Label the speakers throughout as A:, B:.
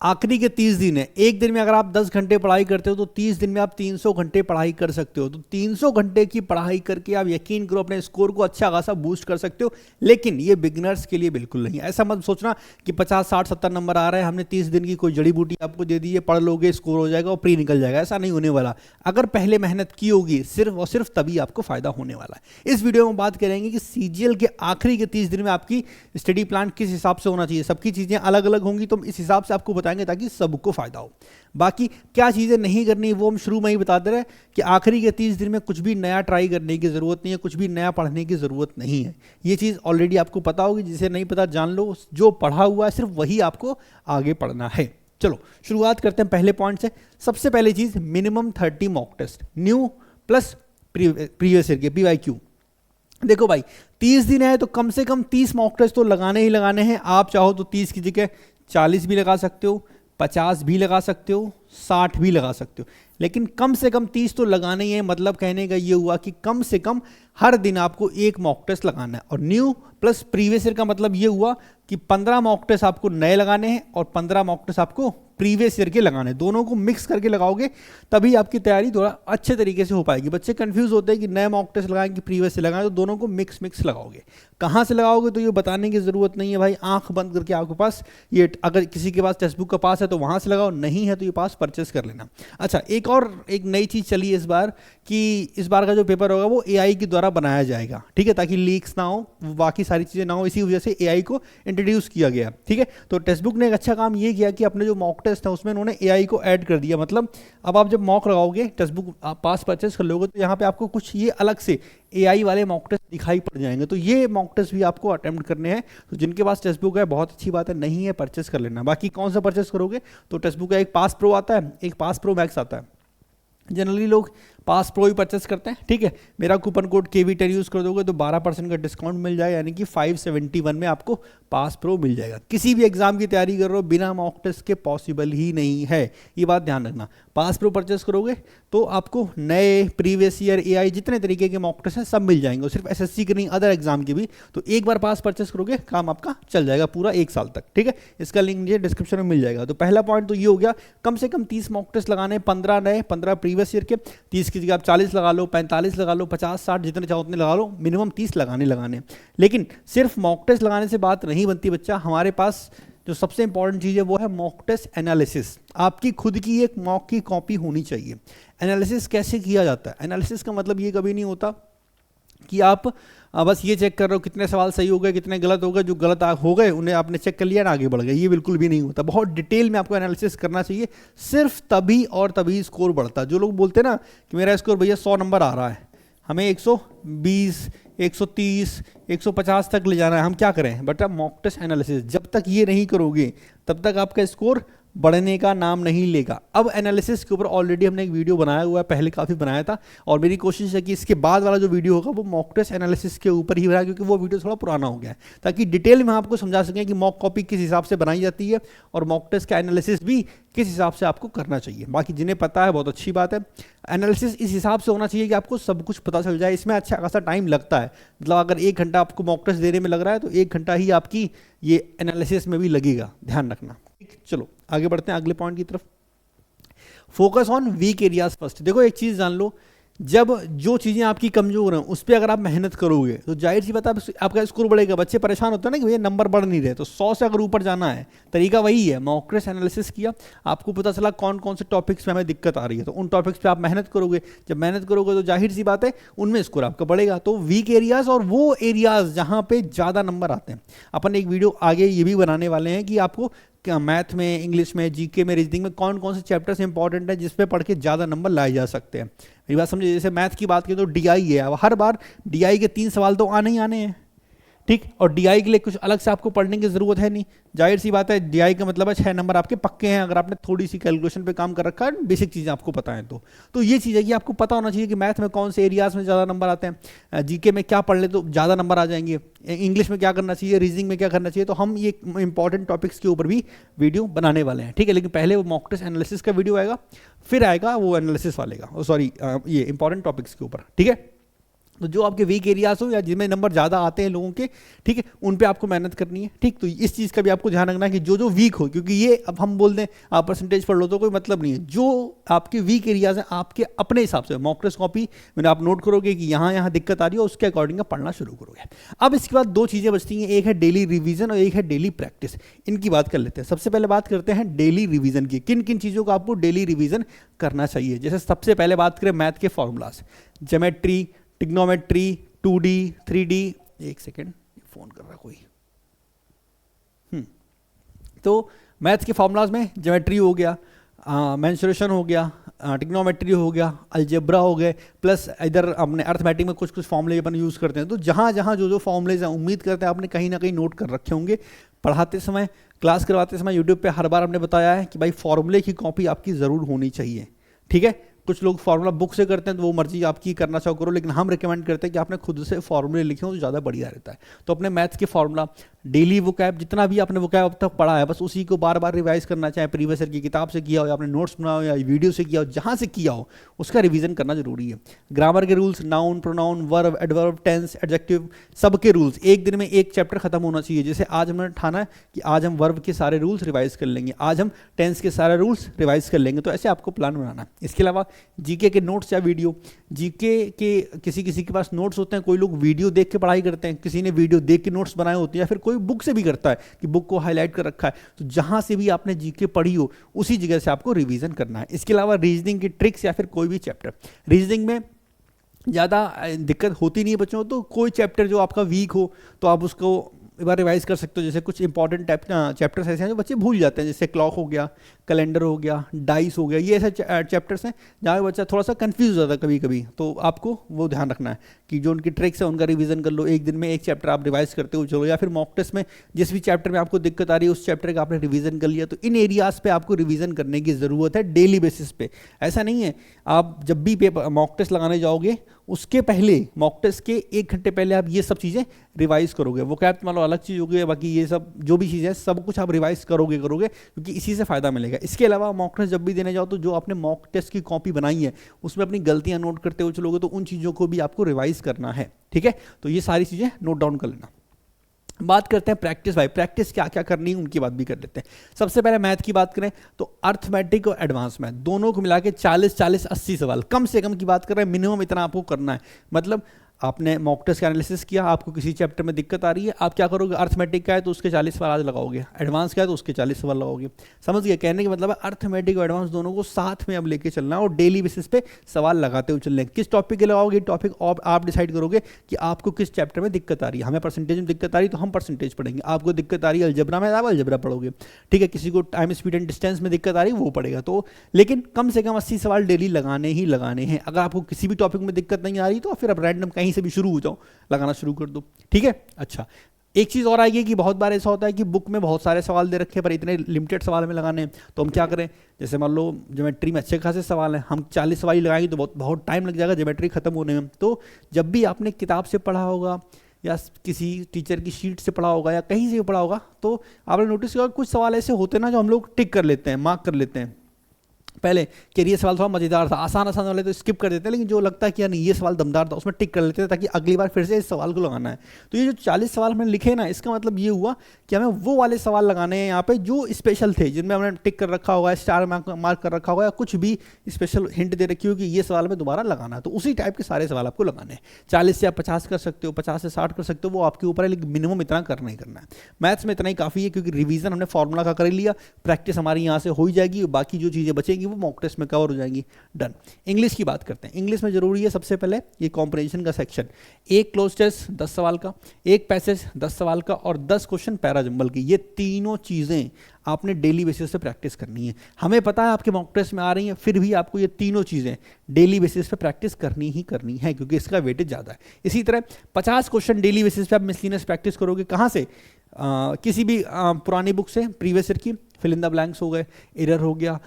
A: आखिरी के 30 दिन है। एक दिन में अगर आप 10 घंटे पढ़ाई करते हो तो 30 दिन में आप 300 घंटे पढ़ाई कर सकते हो। तो 300 घंटे की पढ़ाई करके आप यकीन करो अपने स्कोर को अच्छा खासा बूस्ट कर सकते हो। लेकिन ये बिगिनर्स के लिए बिल्कुल नहीं है। ऐसा मत सोचना कि 50 60 70 नंबर आ रहे हैं, हमने 30 दिन की कोई जड़ी बूटी आपको दे दी है, पढ़ लोगे स्कोर हो जाएगा और प्री निकल जाएगा। ऐसा नहीं होने वाला। अगर पहले मेहनत की होगी सिर्फ और सिर्फ तभी आपको फायदा होने वाला है। इस वीडियो में बात करेंगे कि सीजीएल के आखिरी के 30 दिन में आपकी स्टडी प्लान किस हिसाब से होना चाहिए। सबकी चीजें अलग अलग होंगी तो हम इस हिसाब से आपको बताएंगे ताकि सबको फायदा हो। बाकी क्या चीजें नहीं करनी वो हम शुरू में ही बता दे रहे हैं कि आखिरी के 30 दिन में कुछ भी नया ट्राई करने की जरूरत नहीं है, कुछ भी नया पढ़ने की जरूरत नहीं है। ये चीज ऑलरेडी आपको पता होगी, जिसे नहीं पता जान लो। जो पढ़ा हुआ है सिर्फ वही आपको आगे पढ़ना है। चलो शुरुआत करते हैं पहले पॉइंट से। सबसे पहली चीज minimum 30 mock test, new plus previous year के PYQ। देखो भाई 30 दिन है तो कम से कम 30 मॉक टेस्ट तो लगाने ही लगाने हैं। आप चाहो तो 30 की जगह 40 भी लगा सकते हो, 50 भी लगा सकते हो, 60 भी लगा सकते हो, लेकिन कम से कम 30 तो लगाना ही है। मतलब कहने का ये हुआ कि कम से कम हर दिन आपको एक मॉक टेस्ट लगाना है। और न्यू प्लस प्रीवियस ईयर का मतलब ये हुआ कि 15 मॉक टेस्ट आपको नए लगाने हैं और 15 मॉक टेस्ट आपको प्रीवियस ईयर के लगाने हैं। दोनों को मिक्स करके लगाओगे तभी आपकी तैयारी थोड़ा अच्छे तरीके से हो पाएगी। बच्चे कंफ्यूज होते हैं कि नए मॉक टेस्ट लगाएं कि प्रीवियस से लगाएं, तो दोनों को मिक्स लगाओगे। कहाँ से लगाओगे तो ये बताने की जरूरत नहीं है भाई। आंख बंद करके आपके पास ये, अगर किसी के पास टेक्स्ट बुक का पास है तो वहां से लगाओ, नहीं है तो ये पास परचेस कर लेना। अच्छा, एक नई चीज चली है इस बार कि इस बार का जो पेपर होगा वो AI के द्वारा बनाया जाएगा, ठीक है, ताकि लीक्स ना हो, बाकी सारी चीजें ना हो। इसी वजह से AI को इंट्रोड्यूस किया गया, ठीक है। तो टेक्स्ट बुक ने एक अच्छा काम ये किया कि अपने जो मॉक टेस्ट है उसमें उन्होंने AI को ऐड कर दिया। मतलब अब आप जब मॉक लगाओगे, टेक्स्ट बुक आप पास परचेस कर लोगे, तो यहाँ पे आपको कुछ ये अलग से AI वाले मॉक टेस्ट दिखाई पड़ जाएंगे। तो ये मॉक टेस्ट भी आपको अटेम्प्ट करने हैं। तो जिनके पास टेक्स्ट बुक है बहुत अच्छी बात है, नहीं है परचेस कर लेना। बाकी कौन सा परचेस करोगे तो टेक्स्ट बुक का एक पास प्रो आता है, एक पास प्रो मैक्स आता है। जनरली लोग पास प्रो ही परचेस करते हैं, ठीक है। मेरा कूपन कोड KV10 यूज कर दोगे तो 12% का डिस्काउंट मिल जाएगा, यानी कि 571 में आपको पास प्रो मिल जाएगा। किसी भी एग्जाम की तैयारी कर रहे हो बिना मॉक टेस्ट के पॉसिबल ही नहीं है, ये बात ध्यान रखना। पास प्रो परचेस करोगे तो आपको नए प्रीवियस ईयर AI जितने तरीके के मॉक टेस्ट हैं सब मिल जाएंगे, सिर्फ SSC के नहीं अदर एग्जाम के भी। तो एक बार पास परचेस करोगे काम आपका चल जाएगा पूरा 1 साल तक, ठीक है। इसका लिंक नीचे डिस्क्रिप्शन में मिल जाएगा। तो पहला पॉइंट तो ये हो गया, कम से कम 30 मॉक टेस्ट लगाने, 15 नए, 15 प्रीवियस ईयर के। 30 की जगह आप 40 लगा लो, 45 लगा लो, 50 60 जितने चाहो उतने लगा लो, मिनिमम 30 लगाने। लेकिन सिर्फ मॉक टेस्ट लगाने से बात नहीं बनती बच्चा। हमारे पास जो सबसे इंपॉर्टेंट चीज़ है वो है मॉक टेस्ट एनालिसिस। आपकी खुद की एक मॉक की कॉपी होनी चाहिए। एनालिसिस कैसे किया जाता है? एनालिसिस का मतलब ये कभी नहीं होता कि आप बस ये चेक कर रहे हो कितने सवाल सही हो गए, कितने गलत हो गए, जो गलत हो गए उन्हें आपने चेक कर लिया ना आगे बढ़ गए। ये बिल्कुल भी नहीं होता। बहुत डिटेल में आपको एनालिसिस करना चाहिए, सिर्फ तभी और तभी स्कोर बढ़ता है। जो लोग बोलते हैं ना कि मेरा स्कोर भैया 100 नंबर आ रहा है, हमें 120 130 150 तक ले जाना है, हम क्या करें? बट अब मॉक टेस्ट एनालिसिस जब तक ये नहीं करोगे तब तक आपका स्कोर बढ़ने का नाम नहीं लेगा। अब एनालिसिस के ऊपर ऑलरेडी हमने एक वीडियो बनाया हुआ है, पहले काफ़ी बनाया था, और मेरी कोशिश है कि इसके बाद वाला जो वीडियो होगा वो मॉक टेस्ट एनालिसिस के ऊपर ही बनाया, क्योंकि वो वीडियो थोड़ा पुराना हो गया है, ताकि डिटेल में आपको समझा सकें कि मॉक कॉपी किस हिसाब से बनाई जाती है और मॉक टेस्ट का एनालिसिस भी किस हिसाब से आपको करना चाहिए। बाकी जिन्हें पता है बहुत अच्छी बात है। एनालिसिस इस हिसाब से होना चाहिए कि आपको सब कुछ पता चल जाए। इसमें अच्छा खासा टाइम लगता है, मतलब अगर 1 घंटा आपको मॉक टेस्ट देने में लग रहा है तो 1 घंटा ही आपकी ये एनालिसिस में भी लगेगा, ध्यान रखना। चलो आगे बढ़ते हैं अगले पॉइंट की तरफ। Focus on weak areas first. देखो एक चीज जान लो, जब जो चीजें आपकी कमजोर हैं उस पर अगर आप मेहनत करोगे तो जाहिर सी बात है आपका स्कोर बढ़ेगा। बच्चे परेशान होते हैं ना कि भैया नंबर बढ़ नहीं रहे, तो 100 से अगर ऊपर जाना है तरीका वही है, मॉक टेस्ट एनालिसिस किया, आपको पता चला कौन कौन से टॉपिक्स में हमें दिक्कत आ रही है, तो उन टॉपिक्स पे आप मेहनत करोगे। जब मेहनत करोगे तो जाहिर सी बात है उनमें स्कोर आपका बढ़ेगा। तो वीक एरियाज और वो एरियाज जहां पे ज्यादा नंबर आते हैं, अपन एक वीडियो आगे ये भी बनाने वाले हैं कि आपको क्या मैथ में, इंग्लिश में, जीके में, रीजनिंग में कौन कौन से चैप्टर्स इंपॉर्टेंट है जिस पे पढ़ के ज़्यादा नंबर लाए जा सकते हैं। मेरी बात समझिए, जैसे मैथ की बात करें तो DI है, अब हर बार DI के 3 सवाल तो आने ही आने हैं, ठीक। और DI के लिए कुछ अलग से आपको पढ़ने की जरूरत है नहीं। जाहिर सी बात है DI का मतलब है 6 नंबर आपके पक्के हैं, अगर आपने थोड़ी सी कैलकुलेशन पे काम कर रखा है, बेसिक चीज़ें आपको पता है। तो ये चीज़ है कि आपको पता होना चाहिए कि मैथ में कौन से एरियाज में ज़्यादा नंबर आते हैं, जीके में क्या पढ़ ले तो ज़्यादा नंबर आ जाएंगे, इंग्लिश में क्या करना चाहिए, रीजनिंग में क्या करना चाहिए। तो हम ये इंपॉर्टेंट टॉपिक्स के ऊपर भी वीडियो बनाने वाले हैं, ठीक है। लेकिन पहले वो मॉक टेस्ट एनालिसिस का वीडियो आएगा, फिर आएगा वो एनालिसिस वाले का, सॉरी ये इंपॉर्टेंट टॉपिक्स के ऊपर, ठीक है। तो जो आपके वीक एरियाज हो या जिनमें नंबर ज़्यादा आते हैं लोगों के, ठीक है, उन पे आपको मेहनत करनी है। ठीक, तो इस चीज़ का भी आपको ध्यान रखना है कि जो जो वीक हो, क्योंकि ये अब हम बोल दें आप परसेंटेज पढ़ लो तो कोई मतलब नहीं है। जो आपके वीक एरियाज हैं आपके अपने हिसाब से मॉक टेस्ट कॉपी में आप नोट करोगे कि यहाँ यहाँ दिक्कत आ रही है, उसके अकॉर्डिंग आप पढ़ना शुरू करोगे। अब इसके बाद दो चीज़ें बचती हैं, एक है डेली रिवीजन और एक है डेली प्रैक्टिस। इनकी बात कर लेते हैं। सबसे पहले बात करते हैं डेली रिवीजन की, किन किन चीज़ों का आपको डेली रिवीजन करना चाहिए। जैसे सबसे पहले बात करें मैथ के formulas, geometry, trigonometry, 2D 3D। एक सेकेंड, फोन कर रहा कोई। तो मैथ्स के फॉर्मूलाज में ज्योमेट्री हो गया, मेंसुरेशन हो गया, ट्रिग्नोमेट्री हो गया, अलजेब्रा हो गए, प्लस इधर अपने अर्थमेटिक में कुछ कुछ फॉर्मूले अपन यूज़ करते हैं। तो जहाँ जहाँ जो जो फॉर्मूलेज हैं उम्मीद करते हैं आपने कहीं ना कहीं नोट कर रखे होंगे। पढ़ाते समय, क्लास करवाते समय यूट्यूब पे हर बार हमने बताया है कि भाई फॉर्मूले की कॉपी आपकी ज़रूर होनी चाहिए। ठीक है, कुछ लोग फार्मूला बुक से करते हैं तो वो मर्जी आपकी करना चाहो करो, लेकिन हम रिकमेंड करते हैं कि आपने खुद से फार्मूले लिखे हो तो ज़्यादा बढ़िया रहता है। तो अपने मैथ्स के फार्मूला, डेली वोकैब, जितना भी आपने वोकैब अब तक पढ़ा है बस उसी को बार बार रिवाइज करना, चाहे प्रीवियस ईयर की किताब से किया हो या आपने नोट्स बनाया हो या वीडियो से किया हो, जहाँ से किया हो उसका रिवीजन करना जरूरी है। ग्रामर के rules, noun, pronoun, verb, adverb, tense, adjective, सबके रूल्स एक दिन में एक चैप्टर खत्म होना चाहिए। जैसे आज हमने ठाना है कि आज हम वर्ब के सारे रूल्स रिवाइज कर लेंगे, आज हम टेंस के सारे रूल्स रिवाइज कर लेंगे। तो ऐसे आपको प्लान बनाना है। इसके अलावा जीके के नोट्स या वीडियो, जीके के किसी किसी के पास नोट्स होते हैं, कोई लोग वीडियो देख के पढ़ाई करते हैं, किसी ने वीडियो देख के नोट्स बनाए होते हैं, या फिर कोई बुक से भी करता है कि बुक को हाईलाइट कर रखा है। तो जहां से भी आपने जीके पढ़ी हो उसी जगह से आपको रिवीजन करना है। इसके अलावा रीजनिंग की ट्रिक्स या फिर कोई भी चैप्टर, रीजनिंग में ज़्यादा दिक्कत होती नहीं है बच्चों, तो कोई चैप्टर जो आपका वीक हो तो आप उसको एक बार रिवाइज कर सकते हो। जैसे कुछ इंपॉर्टेंट टाइप चैप्टर्स ऐसे हैं जो बच्चे भूल जाते हैं, जैसे क्लॉक हो गया, कैलेंडर हो गया, डाइस हो गया, ये ऐसे चैप्टर्स हैं जहाँ पे बच्चा थोड़ा सा कंफ्यूज हो जाता है कभी कभी। तो आपको वो ध्यान रखना है कि जो उनकी ट्रिक्स है उनका रिवीजन कर लो। एक दिन में एक चैप्टर आप रिवाइज करते हो चलो, या फिर मॉक टेस्ट में जिस भी चैप्टर में आपको दिक्कत आ रही है उस चैप्टर का आपने रिवीजन कर लिया। तो इन एरियाज पे आपको रिवीजन करने की ज़रूरत है डेली बेसिस पे। ऐसा नहीं है आप जब भी पेपर मॉक टेस्ट लगाने जाओगे उसके पहले, मॉक टेस्ट के 1 घंटे पहले आप ये सब चीज़ें रिवाइज करोगे। वो कैप मान लो अलग चीज़ होगी, बाकी ये सब जो भी चीज़ें सब कुछ आप रिवाइज करोगे क्योंकि इसी से फ़ायदा मिलेगा। इसके अलावा मॉक टेस्ट जब भी देने जाओ तो जो आपने मॉक टेस्ट की कॉपी बनाई है उसमें अपनी गलतियां नोट करते हुए चलोगे, तो उन चीज़ों को भी आपको रिवाइज करना है। ठीक है, तो ये सारी चीज़ें नोट डाउन कर लेना। बात करते हैं प्रैक्टिस भाई, प्रैक्टिस क्या क्या करनी है उनकी बात भी कर लेते हैं। सबसे पहले मैथ की बात करें तो अर्थमेटिक और एडवांस मैथ दोनों को मिला के 40-40-80 सवाल कम से कम की बात कर रहे हैं, मिनिमम इतना आपको करना है। मतलब आपने मॉक टेस्ट का एनालिसिस किया, आपको किसी चैप्टर में दिक्कत आ रही है, आप क्या करोगे, अर्थमेटिक का है तो उसके 40 सवाल आज लगाओगे, एडवांस का है तो उसके 40 सवाल लगाओगे। समझ गए, कहने का मतलब है अर्थमेटिक और एडवांस दोनों को साथ में अब लेके चलना है और डेली बेसिस पे सवाल लगाते हुए चलने। किस टॉपिक के लगाओगे, टॉपिक आप डिसाइड करोगे कि आपको किस चैप्टर में दिक्कत आ रही है। हमें परसेंटेज में दिक्कत आ रही है तो हम परसेंटेज पढ़ेंगे, आपको दिक्कत आ रही है अलजबरा में, आप अलजबरा पढ़ोगे। ठीक है, किसी को टाइम स्पीड एंड डिस्टेंस में दिक्कत आ रही है वो पढ़ेगा। तो लेकिन कम से कम 80 सवाल डेली लगाने ही लगाने हैं। अगर आपको किसी भी टॉपिक में दिक्कत नहीं आ रही तो फिर आप रैंडम कहीं से भी शुरू हो जाओ, लगाना शुरू कर दो। ठीक है, अच्छा एक चीज़ और आएगी कि बहुत बार ऐसा होता है कि बुक में बहुत सारे सवाल दे रखे हैं पर इतने लिमिटेड सवाल में लगाने हैं, तो हम क्या करें, जैसे मान लो ज्योमेट्री में अच्छे खासे सवाल हैं, हम 40 सवाल लगाएंगे तो बहुत टाइम लग जाएगा ज्योमेट्री खत्म होने में। तो जब भी आपने किताब से पढ़ा होगा या किसी टीचर की शीट से पढ़ा होगा या कहीं से भी पढ़ा होगा, तो आपने नोटिस किया कुछ सवाल ऐसे होते हैं ना जो हम लोग टिक कर लेते हैं, मार्क कर लेते हैं पहले कि ये सवाल थोड़ा मजेदार था, आसान वाले तो स्किप कर देते हैं, लेकिन जो लगता है कि यार नहीं ये सवाल दमदार था उसमें टिक कर लेते हैं ताकि अगली बार फिर से इस सवाल को लगाना है। तो ये जो 40 सवाल हमने लिखे ना, इसका मतलब ये हुआ कि हमें वो वाले सवाल लगाने हैं यहाँ पे जो स्पेशल थे, जिनमें हमने टिक कर रखा होगा, स्टार मार्क कर रखा होगा या कुछ भी स्पेशल हिंट दे रखी हो कि ये सवाल में दोबारा लगाना है। तो उसी टाइप के सारे सवाल आपको लगाने हैं। 40 से आप 50 कर सकते हो, 50 से 60 कर सकते हो, वो आपके ऊपर है, लेकिन मिनिमम इतना करना ही करना है। मैथ्स में इतना ही काफ़ी है क्योंकि रिवीजन हमने फॉर्मूला का कर लिया, प्रैक्टिस हमारी यहाँ से हो ही जाएगी, बाकी जो चीज़ें बचेंगी वो मॉक टेस्ट में कवर हो जाएंगी। डन। इंग्लिश की बात करते हैं। इंग्लिश में जरूरी है सबसे पहले ये कॉम्प्रिहेंशन का सेक्शन, एक क्लोज टेस्ट 10 सवाल का, एक पैसेज 10 सवाल का और 10 क्वेश्चन पैरा जंबल की। ये तीनों चीज़ें आपने डेली बेसिस पे प्रैक्टिस करनी है। हमें पता है आपके मॉक टेस्ट में आ रही हैं, फिर भी आपको ये तीनों चीज़ें डेली बेसिस पे प्रैक्टिस करनी ही करनी है क्योंकि इसका वेटेज ज़्यादा है। इसी तरह 50 क्वेश्चन डेली बेसिस पे आप मिसलिनियस प्रैक्टिस करोगे। कहाँ से, किसी भी पुरानी बुक से, प्रीवियस ईयर की, फिल इन द ब्लैंक्स हो गए, एरर हो गया,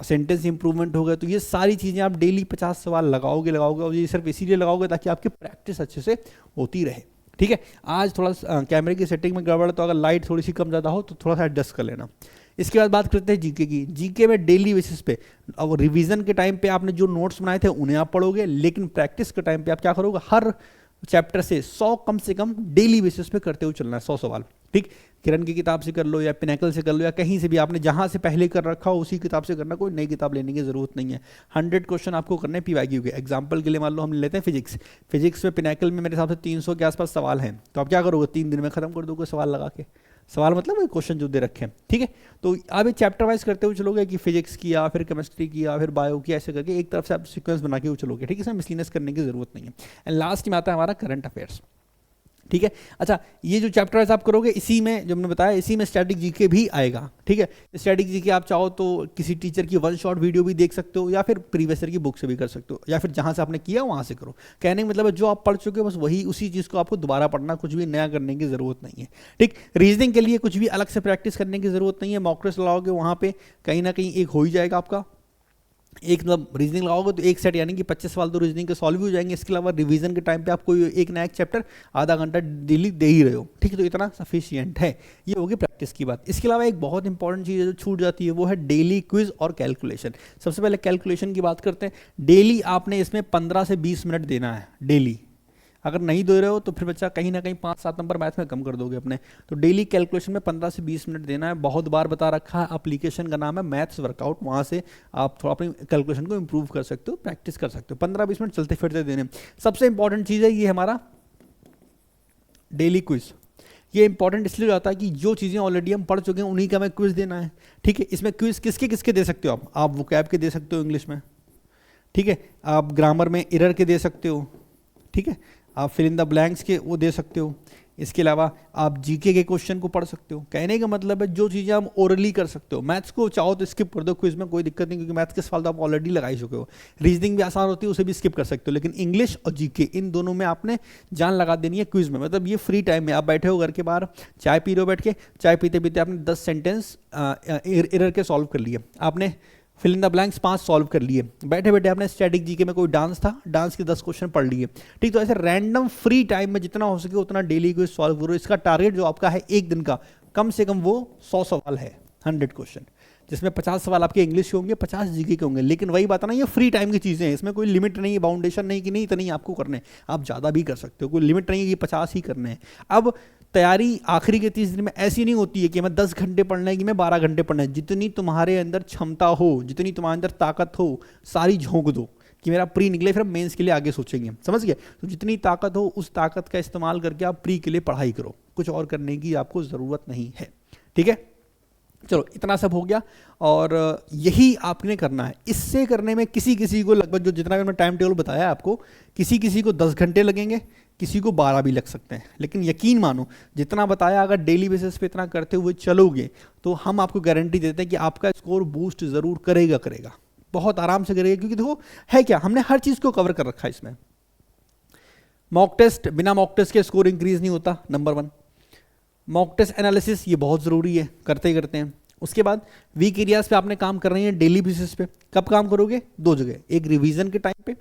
A: सेंटेंस इंप्रूवमेंट हो गया। तो ये सारी चीज़ें आप डेली 50 सवाल लगाओगे और ये सिर्फ इसीलिए लगाओगे ताकि आपकी प्रैक्टिस अच्छे से होती रहे। ठीक है, आज थोड़ा कैमरे की सेटिंग में गड़बड़ है तो अगर लाइट थोड़ी सी कम ज़्यादा हो तो थोड़ा सा एडजस्ट कर लेना। इसके बाद बात करते हैं जीके की। जीके में डेली बेसिस पे, अब रिवीजन के टाइम पे आपने जो नोट्स बनाए थे उन्हें आप पढ़ोगे, लेकिन प्रैक्टिस के टाइम पे आप क्या करोगे, हर चैप्टर से 100 कम से कम डेली बेसिस पे करते हुए चलना है, 100 सवाल। ठीक, किरण की किताब से कर लो या पिनैकल से कर लो या कहीं से भी आपने जहां से पहले कर रखा हो उसी किताब से करना, कोई नई किताब लेने की जरूरत नहीं है। 100 क्वेश्चन आपको करने पीवाईक्यू के। एग्जांपल के लिए मान लो हम लेते हैं फिजिक्स में पिनैकल में मेरे हिसाब से 300 के आसपास सवाल हैं, तो आप क्या करोगे, 3 दिन में खत्म कर दोगे सवाल लगा के। सवाल मतलब क्वेश्चन जो दे रखे हैं, ठीक है। तो आप एक चैप्टर वाइज करते हुए चलोगे कि फिजिक्स किया, फिर केमिस्ट्री किया, फिर बायो किया, ऐसे करके एक तरफ से आप सीक्वेंस बना के चलोगे, ठीक है। इसमें मिसलिनियस करने की जरूरत नहीं है। एंड लास्ट में आता है हमारा करंट अफेयर्स, ठीक है। अच्छा, ये जो चैप्टर वाइज आप करोगे, इसी में जो हमने बताया, इसी में स्टैटिक जीके भी आएगा, ठीक है। स्टैटिक जीके आप चाहो तो किसी टीचर की 1 शॉट वीडियो भी देख सकते हो, या फिर प्रीवियस ईयर की बुक से भी कर सकते हो, या फिर जहां से आपने किया वहां से करो। कहने का मतलब है जो आप पढ़ चुके हो बस वही उसी चीज़ को आपको दोबारा पढ़ना, कुछ भी नया करने की जरूरत नहीं है, ठीक। रीजनिंग के लिए कुछ भी अलग से प्रैक्टिस करने की जरूरत नहीं है। मॉक टेस्ट लगाओगे वहां पे कहीं ना कहीं एक हो ही जाएगा आपका। एक मतलब रीजनिंग लगाओगे तो एक सेट यानी कि 25 सवाल तो रीजनिंग के सॉल्व भी हो जाएंगे। इसके अलावा रिवीजन के टाइम पे आपको एक नया एक चैप्टर आधा घंटा डेली दे ही रहे हो, ठीक है। तो इतना सफिशिएंट है। ये होगी प्रैक्टिस की बात। इसके अलावा एक बहुत इंपॉर्टेंट चीज़ जो छूट जाती है वो है डेली क्विज और कैलकुलेशन। सबसे पहले कैलकुलेशन की बात करते हैं। डेली आपने इसमें 15 से 20 मिनट देना है डेली। अगर नहीं दे रहे हो तो फिर बच्चा कहीं ना कहीं 5-7 नंबर मैथ में कम कर दोगे अपने। तो डेली कैलकुलेशन में 15 से 20 मिनट देना है। बहुत बार बता रखा है, एप्लीकेशन का नाम है मैथ्स वर्कआउट, वहाँ से आप थोड़ा अपनी कैलकुलेशन को इंप्रूव कर सकते हो, प्रैक्टिस कर सकते हो। 15-20 मिनट चलते फिरते देने। सबसे इंपॉर्टेंट चीज़ है ये हमारा डेली क्विज। ये इंपॉर्टेंट इसलिए जाता है कि जो चीज़ें ऑलरेडी हम पढ़ चुके हैं उन्हीं का हमें क्विज देना है, ठीक है। इसमें क्विज किसके किसके दे सकते हो आप वोकैब के दे सकते हो इंग्लिश में, ठीक है। आप ग्रामर में एरर के दे सकते हो, ठीक है। आप फिल इन द ब्लैंक्स के वो दे सकते हो। इसके अलावा आप जीके के क्वेश्चन को पढ़ सकते हो। कहने का मतलब है जो चीज़ें आप ओरली कर सकते हो। मैथ्स को चाहो तो स्किप कर दो, क्विज में कोई दिक्कत नहीं, क्योंकि मैथ्स के सवाल तो आप ऑलरेडी लगा ही चुके हो। रीजनिंग भी आसान होती है, उसे भी स्किप कर सकते हो। लेकिन इंग्लिश और जीके इन दोनों में आपने जान लगा देनी है क्विज में। मतलब ये फ्री टाइम में आप बैठे हो घर के बाहर, चाय पी रहे हो बैठ के, चाय पीते पीते आपने 10 सेंटेंस एरर के सॉल्व कर लिए, आपने fill in the blanks 5 solve कर लिए, बैठे बैठे आपने स्टैटिक जीके में कोई डांस था, डांस के 10 क्वेश्चन पढ़ लिए, ठीक। तो ऐसे रैंडम फ्री टाइम में जितना हो सके उतना डेली क्विज सॉल्व करो। इसका टारगेट जो आपका है एक दिन का, कम से कम वो 100 सवाल है, 100 क्वेश्चन, जिसमें 50 सवाल आपके इंग्लिश के होंगे, 50 जीके के होंगे। लेकिन वही बात है ना, ये फ्री टाइम की चीज़ें हैं, इसमें कोई लिमिट नहीं है, बाउंडेशन नहीं कि नहीं इतने ही आपको करने, आप ज़्यादा भी कर सकते हो, कोई लिमिट नहीं है कि 50 ही करने हैं। अब तैयारी आखिरी के 30 दिन में ऐसी नहीं होती है कि मैं 10 घंटे पढ़ना है कि मैं 12 घंटे पढ़ना है। जितनी तुम्हारे अंदर क्षमता हो, जितनी तुम्हारे अंदर ताकत हो, सारी झोंक दो कि मेरा प्री निकले, फिर हम मेंस के लिए आगे सोचेंगे, समझ गए। तो जितनी ताकत हो उस ताकत का इस्तेमाल करके आप प्री के लिए पढ़ाई करो, कुछ और करने की आपको ज़रूरत नहीं है, ठीक है। चलो इतना सब हो गया और यही आपने करना है। इससे करने में किसी किसी को लगभग जो जितना भी मैंने टाइम टेबल बताया आपको, किसी किसी को 10 घंटे लगेंगे, किसी को 12 भी लग सकते हैं। लेकिन यकीन मानो जितना बताया अगर डेली बेसिस पे इतना करते हुए चलोगे तो हम आपको गारंटी देते हैं कि आपका स्कोर बूस्ट ज़रूर करेगा, बहुत आराम से करेगा। क्योंकि देखो है क्या, हमने हर चीज़ को कवर कर रखा है इसमें। मॉक टेस्ट, बिना मॉक टेस्ट के स्कोर इंक्रीज नहीं होता, नंबर 1। मॉक टेस्ट एनालिसिस ये बहुत ज़रूरी है, करते ही करते हैं। उसके बाद वीक एरियाज पे आपने काम कर रही है डेली बेसिस पे। कब काम करोगे? 2 जगह, एक रिवीजन के टाइम पे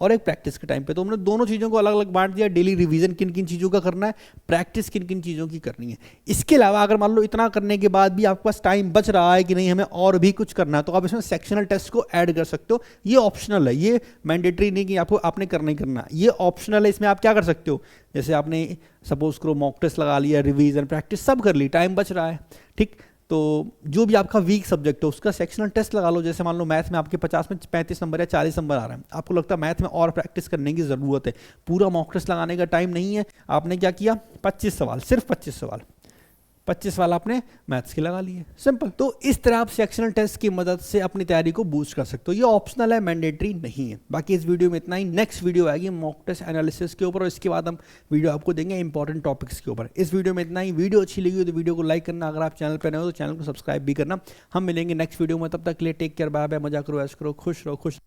A: और एक प्रैक्टिस के टाइम पे। तो हमने दोनों चीज़ों को अलग अलग बांट दिया, डेली रिवीजन किन किन चीज़ों का करना है, प्रैक्टिस किन किन चीज़ों की करनी है। इसके अलावा अगर मान लो इतना करने के बाद भी आपके पास टाइम बच रहा है कि नहीं हमें और भी कुछ करना है, तो आप इसमें सेक्शनल टेस्ट को ऐड कर सकते हो। ये ऑप्शनल है, ये मैंडेटरी नहीं कि आपको आपने करना ही करना, ये ऑप्शनल है। इसमें आप क्या कर सकते हो, जैसे आपने सपोज करो मॉक टेस्ट लगा लिया, रिवीजन प्रैक्टिस सब कर ली, टाइम बच रहा है, ठीक। तो जो भी आपका वीक सब्जेक्ट है उसका सेक्शनल टेस्ट लगा लो। जैसे मान लो मैथ में आपके 50 में 35 नंबर या 40 नंबर आ रहे हैं, आपको लगता है मैथ में और प्रैक्टिस करने की ज़रूरत है, पूरा मॉक टेस्ट लगाने का टाइम नहीं है, आपने क्या किया, 25 सवाल, सिर्फ 25 सवाल, 25 सवाल आपने मैथ्स के लगा लिए, सिंपल। तो इस तरह आप सेक्शनल टेस्ट की मदद से अपनी तैयारी को बूस्ट कर सकते हो। ये ऑप्शनल है, मैंडेटरी नहीं है। बाकी इस वीडियो में इतना ही। नेक्स्ट वीडियो आएगी मॉक टेस्ट एनालिसिस के ऊपर और इसके बाद हम वीडियो आपको देंगे इंपॉर्टेंट टॉपिक्स के ऊपर। इस वीडियो में इतना ही। वीडियो अच्छी लगी हो तो वीडियो को लाइक करना, अगर आप चैनल पर नए हो तो चैनल को सब्सक्राइब भी करना। हम मिलेंगे नेक्स्ट वीडियो में, तब तक के लिए टेक केयर, बाय बाय, मजा करो, ऐश करो, खुश रहो, खुश।